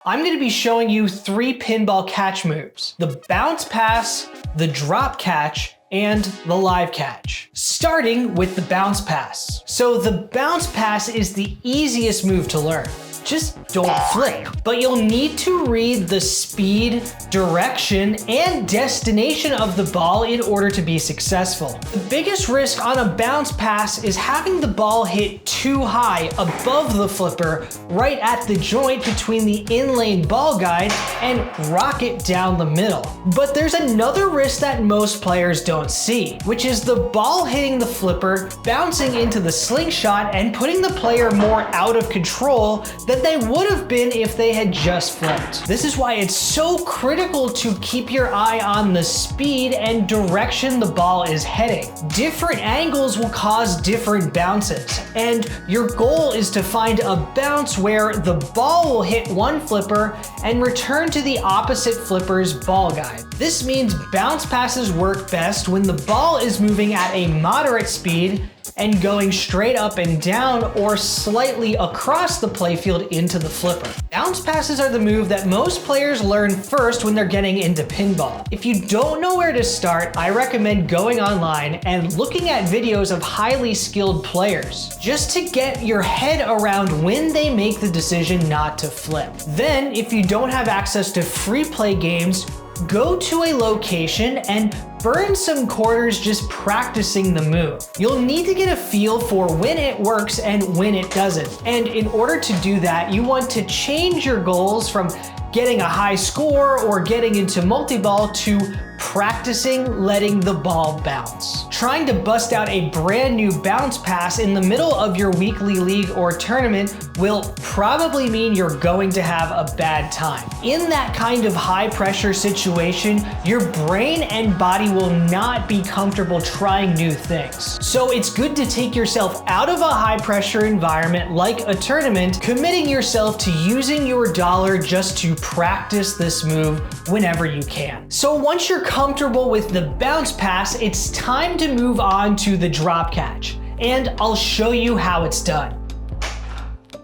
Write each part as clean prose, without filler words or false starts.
I'm going to be showing you 3 pinball catch moves: the bounce pass, the drop catch, and the live catch. Starting with the bounce pass. So the bounce pass is the easiest move to learn. Just don't flip. But you'll need to read the speed, direction, and destination of the ball in order to be successful. The biggest risk on a bounce pass is having the ball hit too high above the flipper, right at the joint between the in-lane ball guide, and rock it down the middle. But there's another risk that most players don't see, which is the ball hitting the flipper, bouncing into the slingshot, and putting the player more out of control than they would have been if they had just flipped. This is why it's so critical to keep your eye on the speed and direction the ball is heading. Different angles will cause different bounces, and your goal is to find a bounce where the ball will hit one flipper and return to the opposite flipper's ball guide. This means bounce passes work best when the ball is moving at a moderate speed and going straight up and down or slightly across the playfield into the flipper. Bounce passes are the move that most players learn first when they're getting into pinball. If you don't know where to start, I recommend going online and looking at videos of highly skilled players, just to get your head around when they make the decision not to flip. Then, if you don't have access to free play games, go to a location and burn some quarters just practicing the move. You'll need to get a feel for when it works and when it doesn't. And in order to do that, you want to change your goals from getting a high score or getting into multi-ball to practicing letting the ball bounce. Trying to bust out a brand new bounce pass in the middle of your weekly league or tournament will probably mean you're going to have a bad time. In that kind of high pressure situation, your brain and body will not be comfortable trying new things. So it's good to take yourself out of a high pressure environment like a tournament, committing yourself to using your dollar just to practice this move whenever you can. So once you're comfortable with the bounce pass, it's time to move on to the drop catch, and I'll show you how it's done.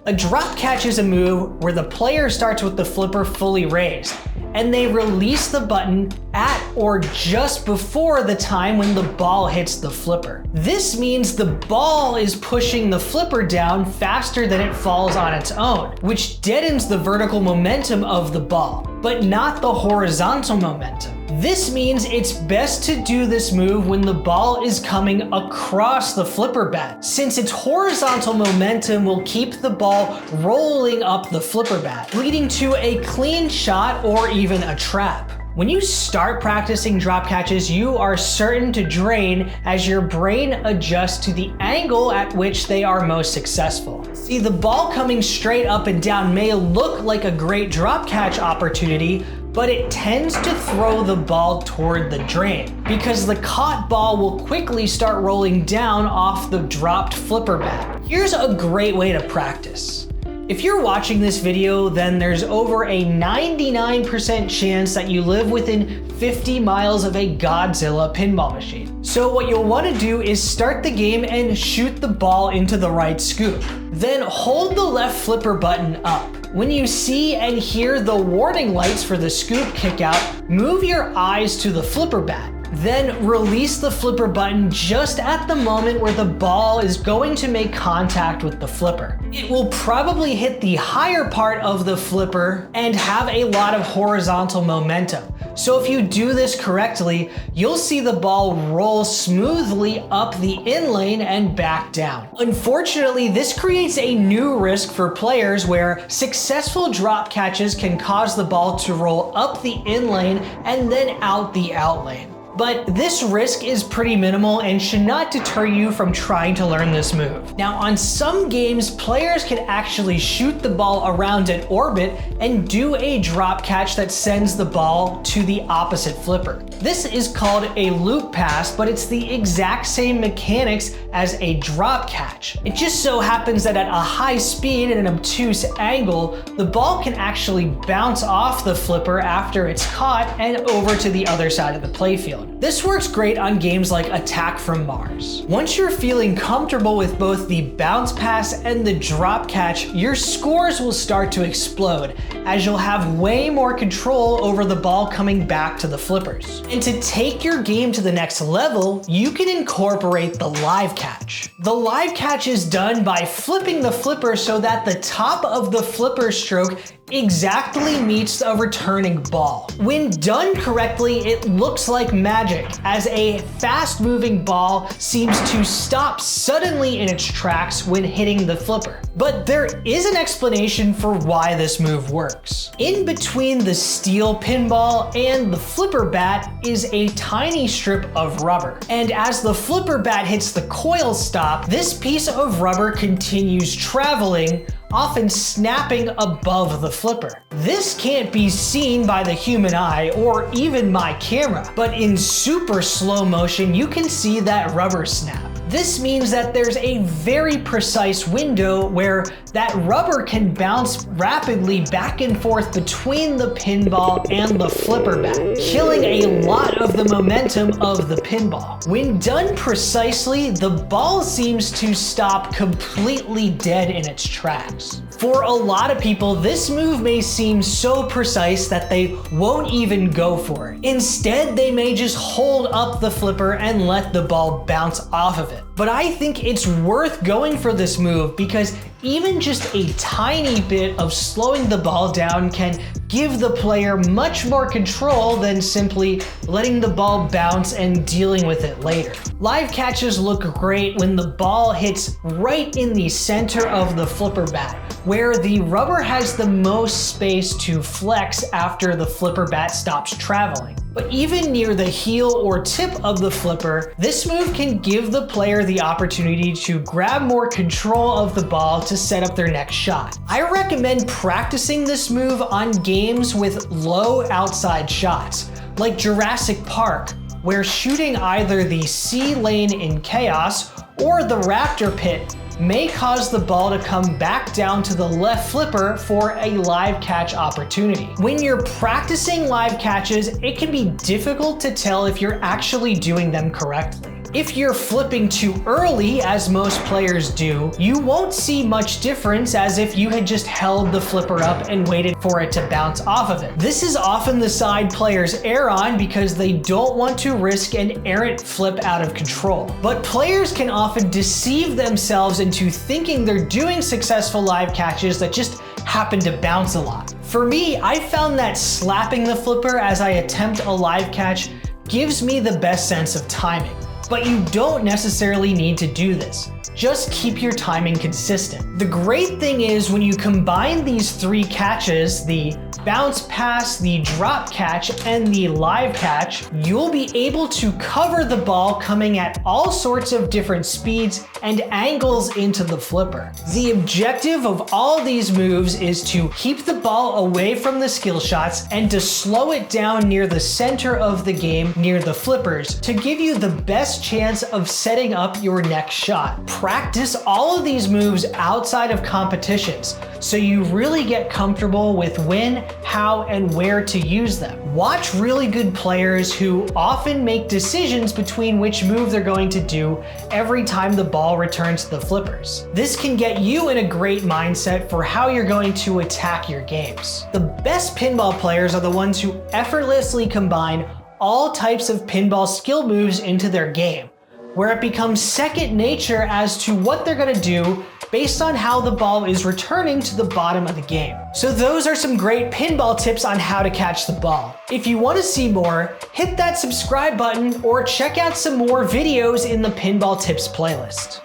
A drop catch is a move where the player starts with the flipper fully raised, and they release the button at or just before the time when the ball hits the flipper. This means the ball is pushing the flipper down faster than it falls on its own, which deadens the vertical momentum of the ball, but not the horizontal momentum. This means it's best to do this move when the ball is coming across the flipper bat, since its horizontal momentum will keep the ball rolling up the flipper bat, leading to a clean shot or even a trap. When you start practicing drop catches, you are certain to drain as your brain adjusts to the angle at which they are most successful. See, the ball coming straight up and down may look like a great drop catch opportunity, but it tends to throw the ball toward the drain because the caught ball will quickly start rolling down off the dropped flipper bat. Here's a great way to practice. If you're watching this video, then there's over a 99% chance that you live within 50 miles of a Godzilla pinball machine. So what you'll want to do is start the game and shoot the ball into the right scoop. Then hold the left flipper button up. When you see and hear the warning lights for the scoop kick out, move your eyes to the flipper bat. Then release the flipper button just at the moment where the ball is going to make contact with the flipper. It will probably hit the higher part of the flipper and have a lot of horizontal momentum. So if you do this correctly, you'll see the ball roll smoothly up the in lane and back down. Unfortunately, this creates a new risk for players where successful drop catches can cause the ball to roll up the in lane and then out the out lane. But this risk is pretty minimal and should not deter you from trying to learn this move. Now, on some games, players can actually shoot the ball around an orbit and do a drop catch that sends the ball to the opposite flipper. This is called a loop pass, but it's the exact same mechanics as a drop catch. It just so happens that at a high speed and an obtuse angle, the ball can actually bounce off the flipper after it's caught and over to the other side of the playfield. mode. This works great on games like Attack from Mars. Once you're feeling comfortable with both the bounce pass and the drop catch, your scores will start to explode, as you'll have way more control over the ball coming back to the flippers. And to take your game to the next level, you can incorporate the live catch. The live catch is done by flipping the flipper so that the top of the flipper stroke exactly meets a returning ball. When done correctly, it looks like magic, as a fast-moving ball seems to stop suddenly in its tracks when hitting the flipper. But there is an explanation for why this move works. In between the steel pinball and the flipper bat is a tiny strip of rubber. And as the flipper bat hits the coil stop, this piece of rubber continues traveling, often snapping above the flipper. This can't be seen by the human eye or even my camera, but in super slow motion, you can see that rubber snap. This means that there's a very precise window where that rubber can bounce rapidly back and forth between the pinball and the flipper bat, killing a lot of the momentum of the pinball. When done precisely, the ball seems to stop completely dead in its tracks. For a lot of people, this move may seem so precise that they won't even go for it. Instead, they may just hold up the flipper and let the ball bounce off of it. But I think it's worth going for this move because even just a tiny bit of slowing the ball down can give the player much more control than simply letting the ball bounce and dealing with it later. Live catches look great when the ball hits right in the center of the flipper bat, where the rubber has the most space to flex after the flipper bat stops traveling. But even near the heel or tip of the flipper, this move can give the player the opportunity to grab more control of the ball to set up their next shot. I recommend practicing this move on games with low outside shots, like Jurassic Park, where shooting either the C lane in Chaos or the Raptor Pit may cause the ball to come back down to the left flipper for a live catch opportunity. When you're practicing live catches, it can be difficult to tell if you're actually doing them correctly. If you're flipping too early, as most players do, you won't see much difference as if you had just held the flipper up and waited for it to bounce off of it. This is often the side players err on because they don't want to risk an errant flip out of control. But players can often deceive themselves into thinking they're doing successful live catches that just happen to bounce a lot. For me, I found that slapping the flipper as I attempt a live catch gives me the best sense of timing. But you don't necessarily need to do this. Just keep your timing consistent. The great thing is when you combine these three catches, the bounce pass, the drop catch, and the live catch, you'll be able to cover the ball coming at all sorts of different speeds and angles into the flipper. The objective of all these moves is to keep the ball away from the skill shots and to slow it down near the center of the game, near the flippers, to give you the best chance of setting up your next shot. Practice all of these moves outside of competitions so you really get comfortable with when, how, and where to use them. Watch really good players who often make decisions between which move they're going to do every time the ball returns to the flippers. This can get you in a great mindset for how you're going to attack your games. The best pinball players are the ones who effortlessly combine all types of pinball skill moves into their game, where it becomes second nature as to what they're gonna do based on how the ball is returning to the bottom of the game. So those are some great pinball tips on how to catch the ball. If you want to see more, hit that subscribe button or check out some more videos in the Pinball Tips playlist.